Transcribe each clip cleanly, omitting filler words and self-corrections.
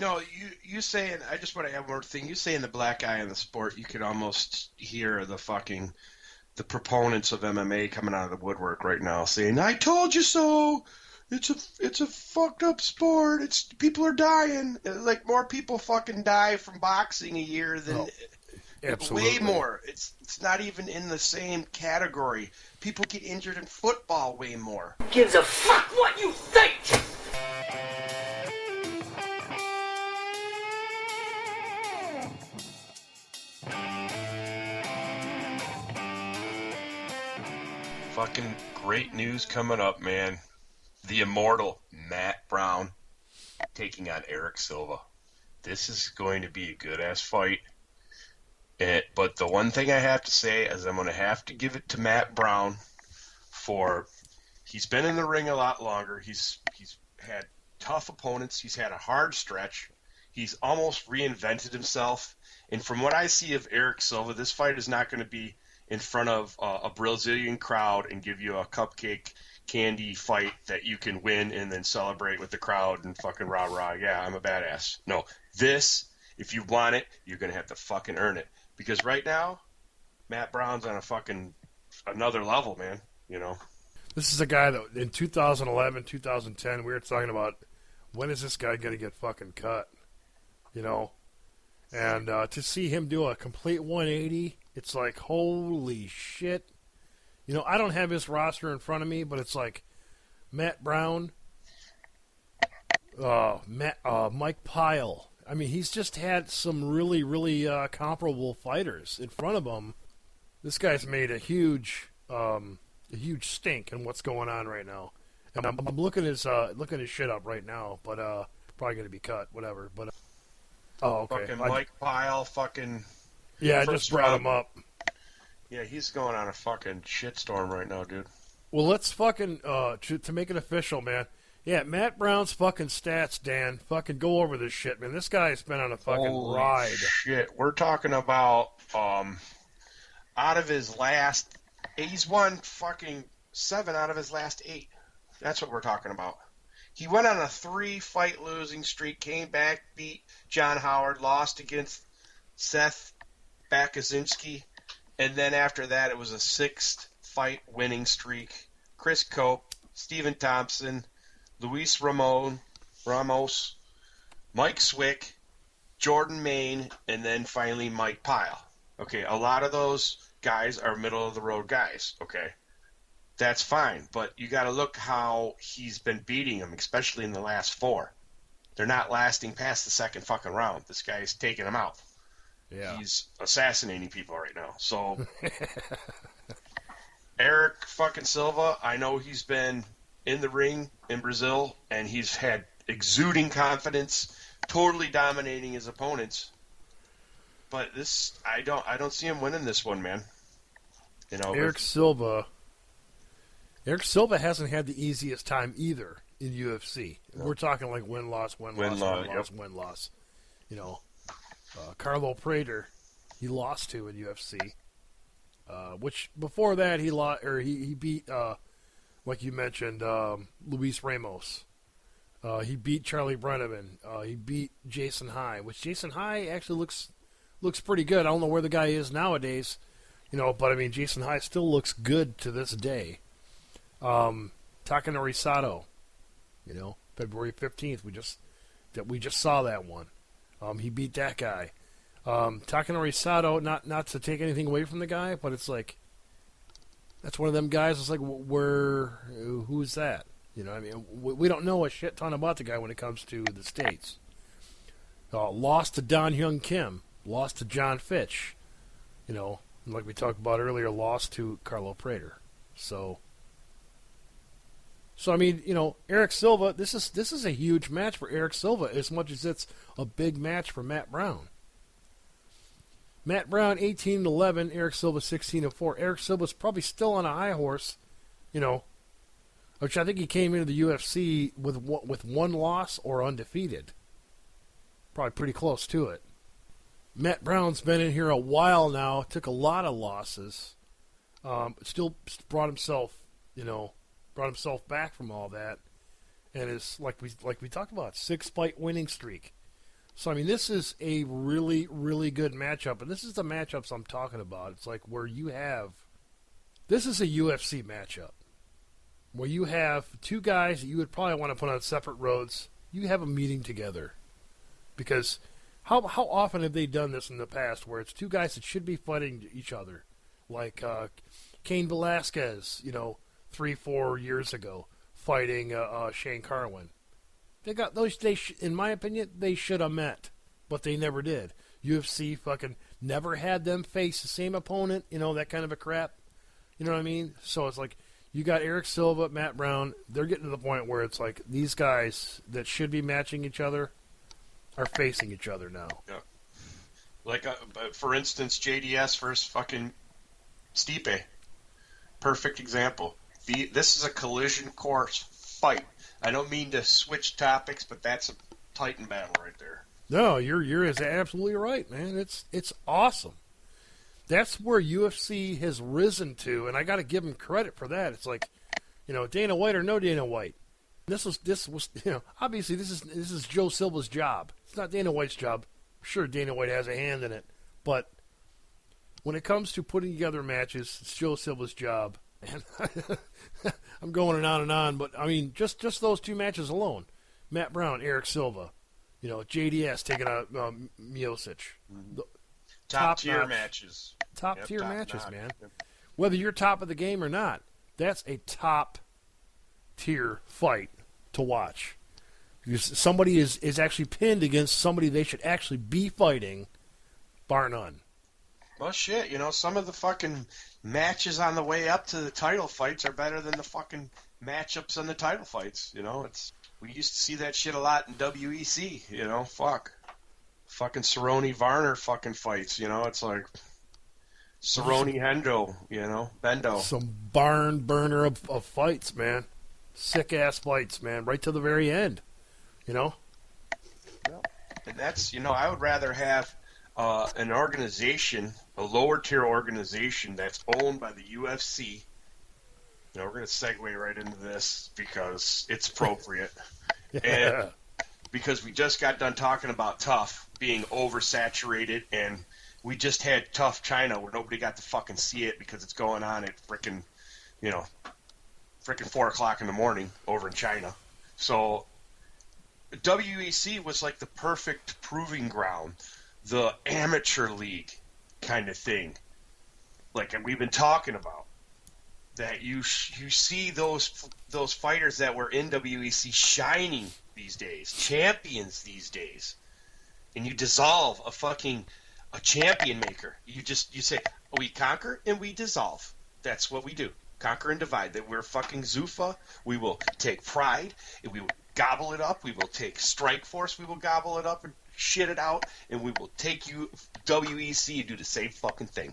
No, you saying, I just want to add one more thing. You saying the black eye in the sport, you could almost hear the proponents of MMA coming out of the woodwork right now saying, "I told you so. It's a fucked up sport. People are dying. Like more people fucking die from boxing a year than Absolutely. way more. It's not even in the same category. People get injured in football way more. Who gives a fuck what you think?" Fucking great news coming up, man. The immortal Matt Brown taking on Erick Silva. This is going to be a good-ass fight. But the one thing I have to say is I'm going to have to give it to Matt Brown for he's been in the ring a lot longer. He's had tough opponents. He's had a hard stretch. He's almost reinvented himself. And from what I see of Erick Silva, this fight is not going to be in front of a Brazilian crowd and give you a cupcake candy fight that you can win and then celebrate with the crowd and fucking rah-rah, yeah, I'm a badass. No, this, if you want it, you're going to have to fucking earn it. Because right now, Matt Brown's on a fucking another level, man, you know. This is a guy that in 2011, 2010, we were talking about when is this guy going to get fucking cut, you know. And to see him do a complete 180, it's like, holy shit. You know, I don't have his roster in front of me, but it's like Matt Brown, Mike Pyle. I mean, he's just had some really, really comparable fighters in front of him. This guy's made a huge stink in what's going on right now. And I'm looking his shit up right now, but probably going to be cut, whatever. But oh, okay. Fucking Mike Pyle, fucking yeah, I just brought him up. Yeah, he's going on a fucking shitstorm right now, dude. Well, let's fucking to make it official, man. Yeah, Matt Brown's fucking stats, Dan. Fucking go over this shit, man. This guy's been on a fucking Holy ride. Shit, we're talking about out of his last, he's won fucking 7 out of his last 8. That's what we're talking about. He went on a 3-fight losing streak, came back, beat John Howard, lost against Seth Bakazinski, and then after that it was a 6-fight winning streak. Chris Cope, Stephen Thompson, Luis Ramos, Mike Swick, Jordan Main, and then finally Mike Pyle. Okay, a lot of those guys are middle-of-the-road guys, okay? That's fine, but you got to look how he's been beating them, especially in the last 4. They're not lasting past the second fucking round. This guy's taking them out. Yeah. He's assassinating people right now. So, Erick fucking Silva, I know he's been in the ring in Brazil, and he's had exuding confidence, totally dominating his opponents. But this, I don't see him winning this one, man. You know, Erick Silva hasn't had the easiest time either in UFC. No. We're talking like win-loss. You know, Carlo Prater, he lost to in UFC. Which before that he beat, like you mentioned, Luis Ramos. He beat Charlie Brenneman. He beat Jason High, which Jason High actually looks pretty good. I don't know where the guy is nowadays, you know, but I mean Jason High still looks good to this day. Takanori Sato, you know, February 15th. We just saw that one. He beat that guy. Takanori Sato, not to take anything away from the guy, but it's like that's one of them guys. It's like who's that? You know, I mean, we don't know a shit ton about the guy when it comes to the States. Lost to Don Hyung Kim, lost to John Fitch. You know, like we talked about earlier, lost to Carlo Prater. So I mean, you know, Erick Silva. This is a huge match for Erick Silva as much as it's a big match for Matt Brown. Matt Brown 18-11, Erick Silva 16-4. Erick Silva's probably still on a high horse, you know, which I think he came into the UFC with one loss or undefeated. Probably pretty close to it. Matt Brown's been in here a while now. Took a lot of losses. Still brought himself back from all that, and is like we talked about, 6-fight winning streak. So, I mean, this is a really, really good matchup. And this is the matchups I'm talking about. It's like where you have. This is a UFC matchup. Where you have two guys that you would probably want to put on separate roads. You have them meeting together. Because how often have they done this in the past where it's two guys that should be fighting each other? Like Cain Velasquez, 3-4 years ago, fighting Shane Carwin. They got those. In my opinion, they should have met, but they never did. UFC fucking never had them face the same opponent. That kind of a crap. You know what I mean? So it's like you got Erick Silva, Matt Brown. They're getting to the point where it's like these guys that should be matching each other are facing each other now. Yeah. Like, for instance, JDS versus fucking Stipe. Perfect example. This is a collision course fight. I don't mean to switch topics, but that's a Titan battle right there. No, you're absolutely right, man. It's awesome. That's where UFC has risen to, and I got to give them credit for that. It's like, Dana White or no Dana White. This was obviously this is Joe Silva's job. It's not Dana White's job. Sure, Dana White has a hand in it, but when it comes to putting together matches, it's Joe Silva's job. And I'm going on, but I mean, just those two matches alone: Matt Brown, Erick Silva, JDS taking out Miocic. Mm-hmm. Top tier matches. Top tier matches, notch. man. Yep. Whether you're top of the game or not, that's a top tier fight to watch. Because somebody is actually pinned against somebody they should actually be fighting, bar none. Well, shit, some of the fucking matches on the way up to the title fights are better than the fucking matchups on the title fights. We used to see that shit a lot in WEC. Fucking Cerrone Varner fucking fights. It's like Cerrone Hendo. Bendo. Some barn burner of fights, man. Sick ass fights, man. Right to the very end. And that's I would rather have an organization, a lower tier organization that's owned by the UFC. We're going to segue right into this because it's appropriate. And because we just got done talking about Tough being oversaturated, and we just had Tough China where nobody got to fucking see it because it's going on at frickin' 4 o'clock in the morning over in China. So WEC was like the perfect proving ground, the amateur league kind of thing, like we've been talking about. That you see those fighters that were in WEC shining these days, champions these days, and you dissolve a champion maker. You say we conquer and we dissolve. That's what we do. Conquer and divide. That we're fucking Zuffa. We will take Pride and we will gobble it up. We will take Strike Force. We will gobble it up and shit it out, and we will take you WEC and do the same fucking thing.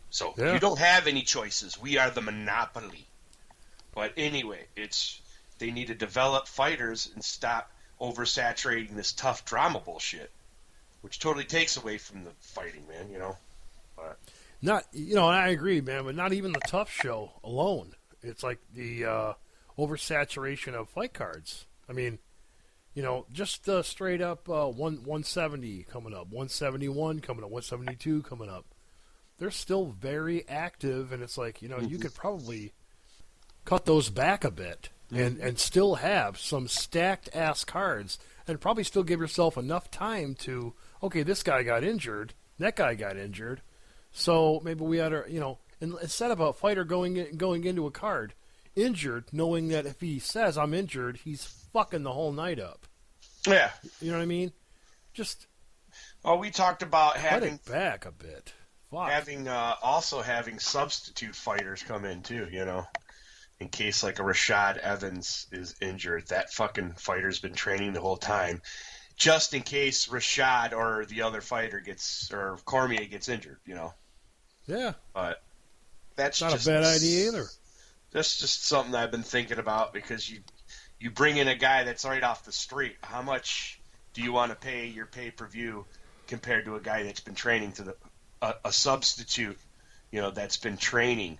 So you don't have any choices. We are the monopoly. But anyway, they need to develop fighters and stop oversaturating this tough drama bullshit, which totally takes away from the fighting, man. But not, and I agree, man. But not even the Tough show alone. It's like the oversaturation of fight cards. I mean, just straight up 170 coming up, 171 coming up, 172 coming up. They're still very active, and it's like, you could probably cut those back a bit and still have some stacked-ass cards and probably still give yourself enough time to, okay, this guy got injured, that guy got injured, so maybe we ought to, instead of a fighter going into a card injured, knowing that if he says, I'm injured, he's fucking the whole night up. Yeah. You know what I mean? Just... Well, we talked about cut having... it back a bit. Fuck. Also having substitute fighters come in too, in case like a Rashad Evans is injured. That fucking fighter's been training the whole time, just in case Rashad or the other fighter or Cormier gets injured. Yeah, but that's not just a bad idea either. That's just something I've been thinking about because you bring in a guy that's right off the street. How much do you want to pay your pay-per-view compared to a guy that's been training a substitute, that's been training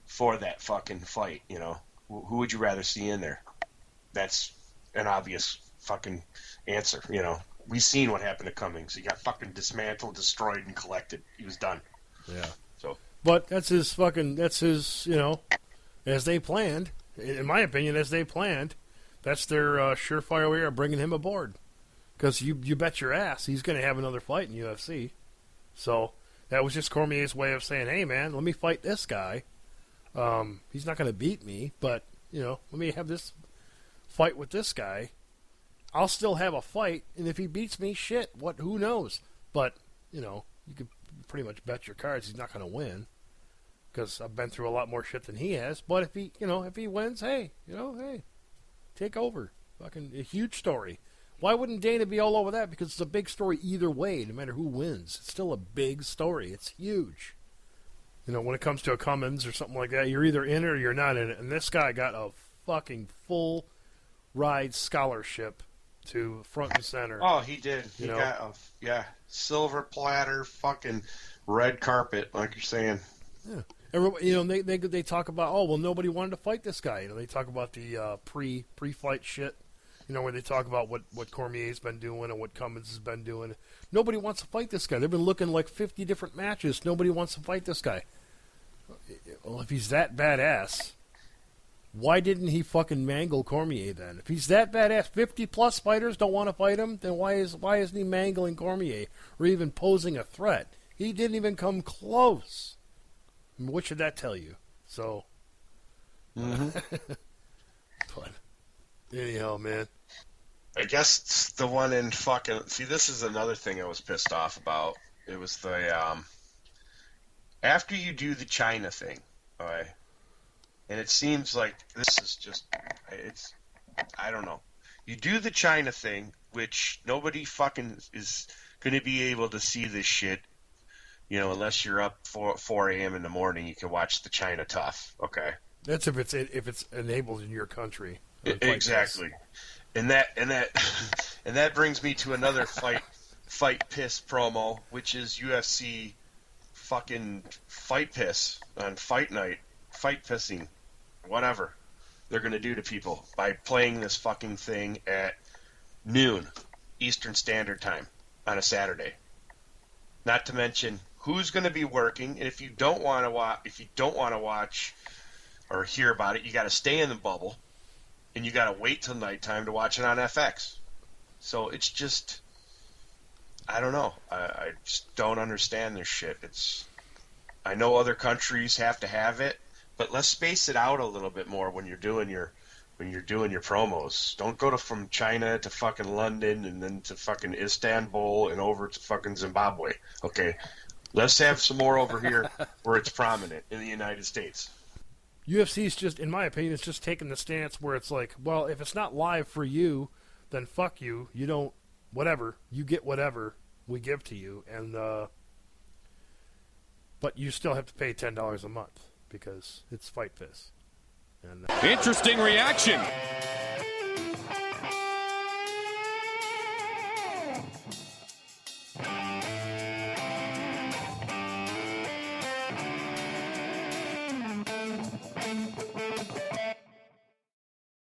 for that fucking fight, Who would you rather see in there? That's an obvious fucking answer. You know, we seen what happened to Cummings. He got fucking dismantled, destroyed, and collected. He was done. Yeah. So, but that's his, you know, as they planned. In my opinion, as they planned, that's their surefire way of bringing him aboard. Because you bet your ass he's going to have another fight in UFC. So that was just Cormier's way of saying, hey, man, let me fight this guy. He's not going to beat me, but, you know, let me have this fight with this guy. I'll still have a fight, and if he beats me, shit, who knows? But, you know, you could pretty much bet your cards he's not going to win. Because I've been through a lot more shit than he has. But if he wins, hey, take over. Fucking a huge story. Why wouldn't Dana be all over that? Because it's a big story either way, no matter who wins. It's still a big story. It's huge. You know, when it comes to a Cummins or something like that, you're either in it or you're not in it. And this guy got a fucking full ride scholarship to front and center. Oh, he did. He got a silver platter, fucking red carpet, like you're saying. Yeah. Everybody, you know, they talk about, oh, well, nobody wanted to fight this guy. You know, they talk about the pre-fight shit. You know, where they talk about what Cormier's been doing and what Cummins has been doing. Nobody wants to fight this guy. They've been looking like 50 different matches. Nobody wants to fight this guy. Well, if he's that badass, why didn't he fucking mangle Cormier then? If he's that badass, 50-plus fighters don't want to fight him, then why isn't he mangling Cormier or even posing a threat? He didn't even come close. I mean, what should that tell you? So, but anyhow, man. I guess the one in fucking... See, this is another thing I was pissed off about. It was the... after you do the China thing, all right, and it seems like this is just... I don't know. You do the China thing, which nobody fucking is going to be able to see this shit, you know, unless you're up 4 a.m. in the morning. You can watch the China Tough, okay? That's if it's enabled in your country. Exactly. And that brings me to another fight piss promo, which is UFC fucking fight piss on fight night, fight pissing, whatever they're gonna do to people by playing this fucking thing at noon Eastern Standard Time on a Saturday. Not to mention who's gonna be working, and if you don't want to watch or hear about it, you got to stay in the bubble. And you got to wait till nighttime to watch it on FX. So it's just, I don't know. I just don't understand this shit. I know other countries have to have it, but let's space it out a little bit more when you're doing your promos. Don't go from China to fucking London and then to fucking Istanbul and over to fucking Zimbabwe. Okay, let's have some more over here where it's prominent in the United States. UFC's just, in my opinion, it's just taking the stance where it's like, well, if it's not live for you, then fuck you. You don't, whatever. You get whatever we give to you, and but you still have to pay $10 a month because it's Fight Piss. And interesting reaction.